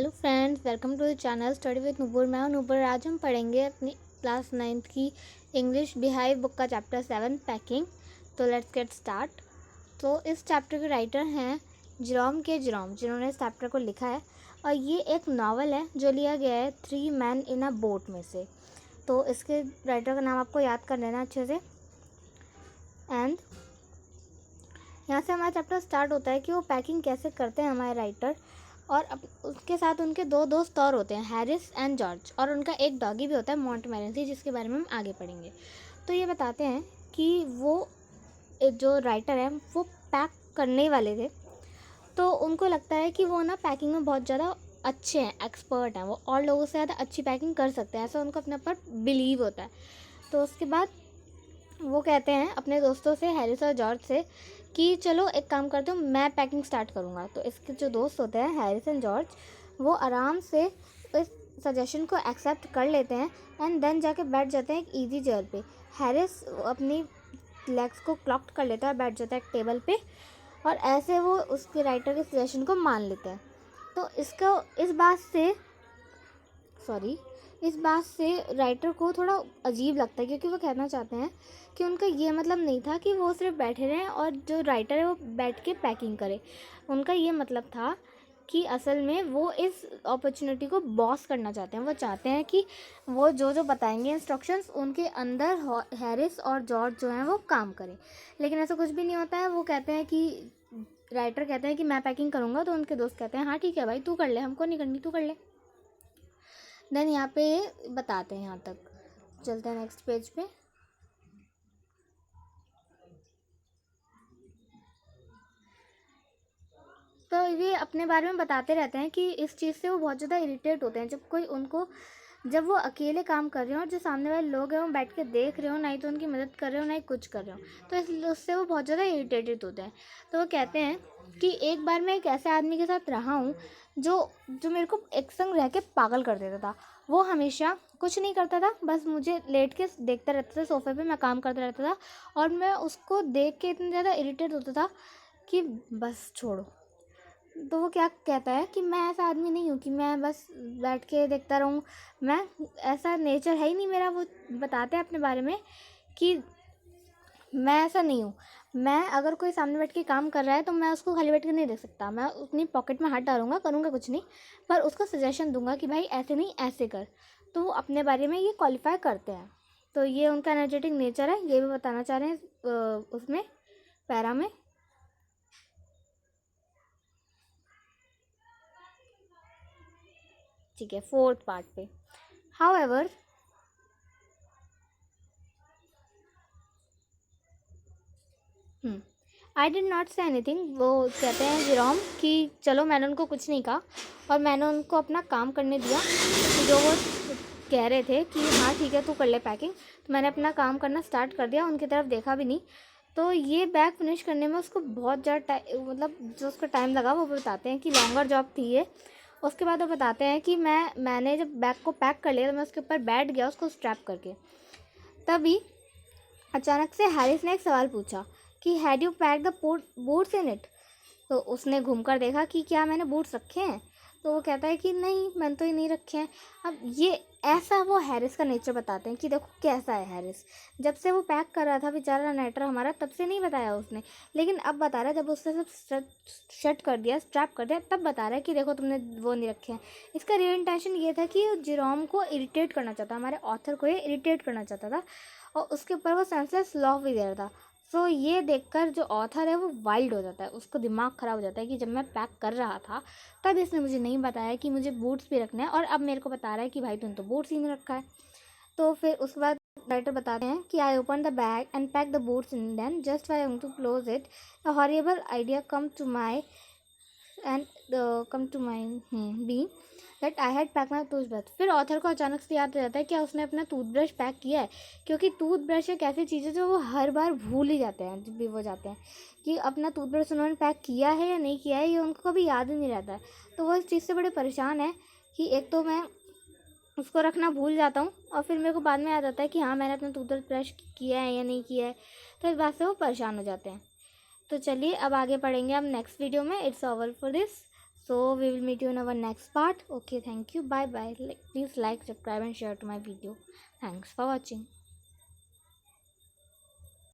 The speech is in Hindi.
Hello friends, welcome to the channel study with Nupur. मैं हूं नूपुर। आज हम पढ़ेंगे अपनी क्लास 9th की इंग्लिश बिहाइव बुक का चैप्टर 7 पैकिंग। तो लेट्स गेट स्टार्ट। तो इस चैप्टर के राइटर हैं जेरोम जिन्होंने इस चैप्टर को लिखा है और ये एक नावल है जो लिया गया है 3 मैन इन अ बोट में से। तो इसके राइटर का नाम आपको याद कर लेना अच्छे से। एंड यहाँ से हमारा चैप्टर स्टार्ट होता है कि वो पैकिंग कैसे करते हैं हमारे राइटर, और उसके साथ उनके दो दोस्त और होते हैं, हैरिस एंड जॉर्ज, और उनका एक डॉगी भी होता है मोंटमोरेंसी, जिसके बारे में हम आगे पढ़ेंगे। तो ये बताते हैं कि वो जो राइटर है वो पैक करने वाले थे, तो उनको लगता है कि वो ना पैकिंग में बहुत ज़्यादा अच्छे हैं, एक्सपर्ट हैं, वो और लोगों से ज़्यादा अच्छी पैकिंग कर सकते हैं, ऐसा उनको अपने ऊपर बिलीव होता है। तो उसके बाद वो कहते हैं अपने दोस्तों से, हैरिस और जॉर्ज से, कि चलो एक काम करते हो, मैं पैकिंग स्टार्ट करूँगा। तो इसके जो दोस्त होते हैं हैरिस एंड जॉर्ज, वो आराम से इस सजेशन को एक्सेप्ट कर लेते हैं एंड देन जाके बैठ जाते हैं एक इजी चेयर पे। हैरिस अपनी लेग्स को क्लॉक्ड कर लेता है और बैठ जाता है एक टेबल पे, और ऐसे वो उसके राइटर के सजेशन को मान लेते हैं। तो इस बात से राइटर को थोड़ा अजीब लगता है, क्योंकि वो कहना चाहते हैं कि उनका ये मतलब नहीं था कि वो सिर्फ बैठे रहें और जो राइटर है वो बैठ के पैकिंग करे। उनका ये मतलब था कि असल में वो इस अपॉर्चुनिटी को बॉस करना चाहते हैं। वो चाहते हैं कि वो जो जो बताएंगे इंस्ट्रक्शंस, उनके अंदर हैरिस और जॉर्ज जो हैं वो काम करें। लेकिन ऐसा कुछ भी नहीं होता है। वो कहते हैं कि राइटर कहते हैं कि मैं पैकिंग करूँगा, तो उनके दोस्त कहते हैं हाँ ठीक है भाई, तू कर ले, हमको नहीं करनी, तू कर ले। देन यहाँ पे बताते हैं, यहाँ तक चलते हैं नेक्स्ट पेज पे। तो ये अपने बारे में बताते रहते हैं कि इस चीज़ से वो बहुत ज़्यादा इरिटेट होते हैं जब वो अकेले काम कर रहे हो और जो सामने वाले लोग हैं वो बैठ के देख रहे हो, ना ही तो उनकी मदद कर रहे हो ना ही कुछ कर रहे हो, तो उससे वो बहुत ज़्यादा इरिटेटेड होते हैं। तो वो कहते हैं कि एक बार मैं एक ऐसे आदमी के साथ रहा हूँ जो मेरे को एक संग रह के पागल कर देता था। वो हमेशा कुछ नहीं करता था, बस मुझे लेट के देखता रहता था सोफे पे, मैं काम करता रहता था और मैं उसको देख के इतना ज़्यादा इरिटेट होता था कि बस छोड़ो। तो वो क्या कहता है कि मैं ऐसा आदमी नहीं हूँ कि मैं बस बैठ के देखता रहूँ, मैं ऐसा नेचर है ही नहीं मेरा। वो बताते हैं अपने बारे में कि मैं ऐसा नहीं हूँ। मैं अगर कोई सामने बैठ के काम कर रहा है तो मैं उसको खाली बैठ के नहीं देख सकता, मैं अपनी पॉकेट में हाथ डालूंगा, करूँगा कुछ नहीं, पर उसको सजेशन दूंगा कि भाई ऐसे नहीं ऐसे कर। तो वो अपने बारे में ये क्वालिफाई करते हैं। तो ये उनका एनर्जेटिक नेचर है, ये भी बताना चाह रहे हैं उसमें पैरा में। ठीक है, 4th पार्ट पे। However I did not say anything. वो कहते हैं जेरोम कि चलो, मैंने उनको कुछ नहीं कहा और मैंने उनको अपना काम करने दिया। जो वो कह रहे थे कि हाँ ठीक है तू कर ले पैकिंग, तो मैंने अपना काम करना स्टार्ट कर दिया, उनकी तरफ देखा भी नहीं। तो ये बैग फिनिश करने में उसको बहुत ज़्यादा मतलब जो उसको टाइम लगा वो बताते हैं कि लॉन्गर जॉब थी ये। उसके बाद वो बताते हैं कि मैंने जब बैग को पैक कर लिया तो मैं उसके ऊपर बैठ गया उसको स्ट्रैप करके। तभी अचानक से हैरिस ने एक सवाल पूछा कि had you pack the boots in it. तो उसने घूमकर देखा कि क्या मैंने बूट्स रखे हैं। तो वो कहता है कि नहीं, मैंने तो ही नहीं रखे हैं। अब ये ऐसा वो हैरिस का नेचर बताते हैं कि देखो कैसा है हैरिस। जब से वो पैक कर रहा था बेचारा नेटर हमारा, तब से नहीं बताया उसने, लेकिन अब बता रहा है जब उसने सब शट कर दिया, स्ट्रैप कर दिया, तब बता रहा है कि देखो तुमने वो नहीं रखे हैं। इसका रियल इंटेंशन ये था कि जेरोम को इरिटेट करना चाहता, हमारे ऑथर को ये इरिटेट करना चाहता था, और उसके ऊपर वो सेंसलेस लॉ भी दे रहा था। सो ये देखकर जो ऑथर है वो वाइल्ड हो जाता है, उसको दिमाग ख़राब हो जाता है कि जब मैं पैक कर रहा था तब इसने मुझे नहीं बताया कि मुझे बूट्स भी रखने हैं, और अब मेरे को बता रहा है कि भाई तुमने तो बूट्स ही नहीं रखा है। तो फिर उसके बाद राइटर बताते हैं कि I open the bag and pack the boots in then just why to close it a horrible idea come to my be that I had pack my toothbrush. फिर ऑथर को अचानक से याद आ जाता है क्या उसने अपना टूथब्रश पैक किया है, क्योंकि टूथब्रश एक ऐसी चीज़ है जो वो हर बार भूल ही जाते हैं जब भी वो जाते हैं कि अपना टूथब्रश उन्होंने पैक किया है या नहीं किया है, ये उनको कभी याद ही नहीं रहता है। तो वो इस चीज़ से बड़े परेशान है कि एक तो मैं उसको रखना भूल जाता हूँ और फिर मेरे को बाद में याद आता है कि हाँ मैंने अपना टूथब्रश किया है या नहीं किया है। तो इस बात से वो परेशान हो जाते हैं। तो चलिए अब आगे पढ़ेंगे हम नेक्स्ट वीडियो में। It's over for this. So we will meet you in our next part. Okay, thank you. Bye bye. Please like, subscribe and share to my video. Thanks for watching.